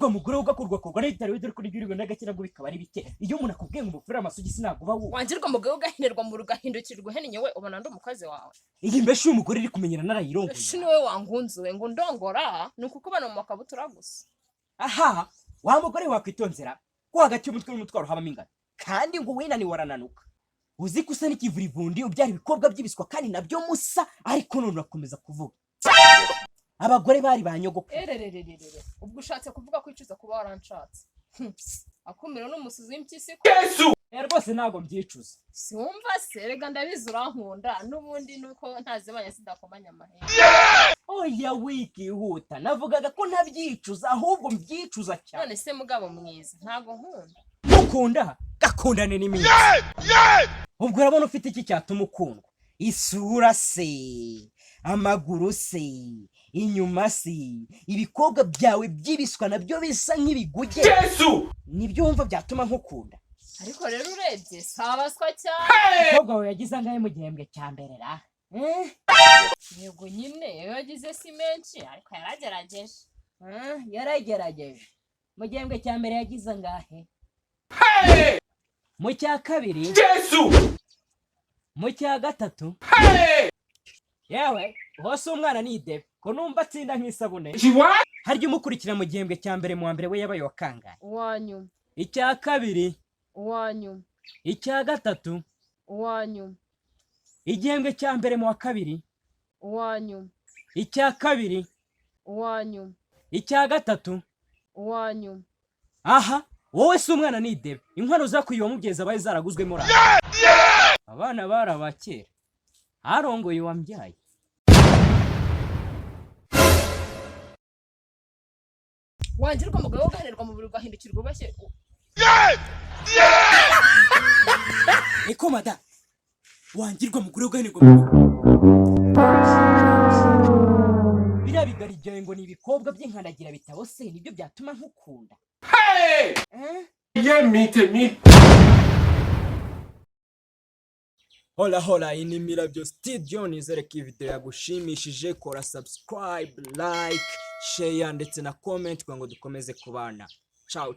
wangirirwa mugore ugakurwa n'itari widore kuri byuri benda gakira ngo bikaba ari bike iyo umuntu akubwiye ngo umufura amasugi sinaguba wo wangirwa mugore ugahinirwa mu rugahindukirwa henye we ubona ndi umukozi wawe iyi mbeshi y'umugore iri kumenyera narayirongoye shini we wangunzuwe ngo ndongora nuko kubana mu makabutura gusa aha wa mugore wakwitonzera ko hagati y'umutwe n'umutwaro habamo ingano kandi ngo winani warananuka uzi ko usa n'ikivurivundi ubyara ibikobwa by'ibiswa kandi nabyo musa ariko none urakomeza kuvuga abagore bari banyogoko ubwo ushatse kuvuga ko icuza kuba waranshatse akumira n'umusuzi w'impyisi ko Yesu rwose ntago mbyicuza siwumva se rega ndabizi urankunda n'ubundi nuko ntazimanya sidakomanya amahembe oya wikihuta navugaga ko ntabyicuza ahubwo mbyicuza cyane none se mugabo mwiza ntago nkunda ukunda gakundane n'iminsi ubwo urabona ufite iki cyatuma ukundwa isura se amaguru se inyuma se ibikobwa byawe by'ibiswa nabyo bisa nk'ibiguge Yesu nibyo wumva byatuma nkukunda ariko rero urebye sabaswa cyane umukobwa wawe yagize angahe mu gihembwe cya mbere ra yego nyine yagize si menshi ariko yaragerageje mu gihembwe cya mbere yagize angahe mu cya kabiri Yesu mu cya gatatu yewe hose umwana ni idebe ko numva atsinda nk'isabune harya umukurikira mu gihembwe cya mbere mu wa mbere we yabaye wa kangahe uwanyuma icya kabiri uwanyuma icya gatatu uwanyuma igihembwe cya mbere mu wa kabiri uwanyuma icya kabiri uwanyuma icya gatatu uwanyuma aha wowe si umwana ni idebe inkwano zakwiye mubyeyi zabaye zaraguzwemo abana barabakera harongoye wambyaye wangirwa umugabo ugahanirwa mu buri ugahindukirwa ubashye eko mada wangirwa mugore ugahanirwa mu biriya bigarigaye ngo ni ibikobwa by'inkanagira bitabo se nibyo byatuma nkukunda Hola iyi ni Mirabyo Studio nizere ko iyi video yagushimishije kora subscribe like share ndetse na comment kugira ngo dukomeze kubana ciao